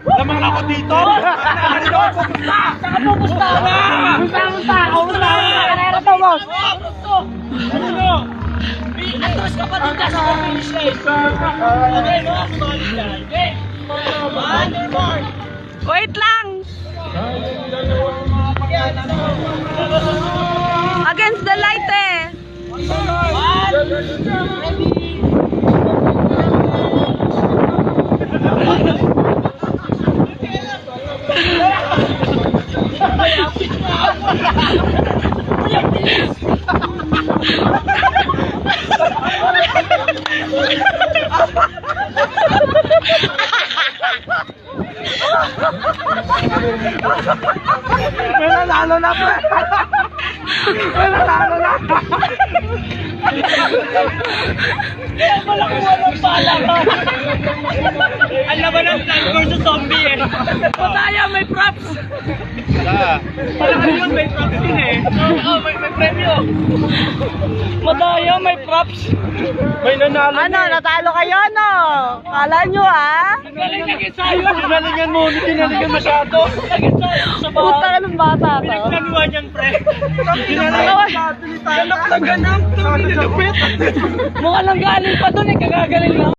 Lamang ako dito! Saka pupusta ka! Pupunta! Kanera to, boss! Atras ka pa dun ka sa finish line! Okay, mga sumali dyan! Okay! Wait lang! Against the light eh! May nanalo na pre! May nanalo na! Kaya pala kuha ng pala ka! Ang laban ng Plant vs. Zombie eh! Pataya, may props! Parang yun, may props din eh! Oo, may premyo! Mataya, may props! May nanalo Ano, natalo kayo no? Kala nyo ah? Galing sa'yo! Ginalingan mo, ginalingan masyado! Naging sa'yo sa bahay! Puta ka ng bata to. Pinagplanuhan yan, pre! Ginalingan masyado! Ganap na ganap! Mukhang lang galing pa dun eh, kagagaling lang!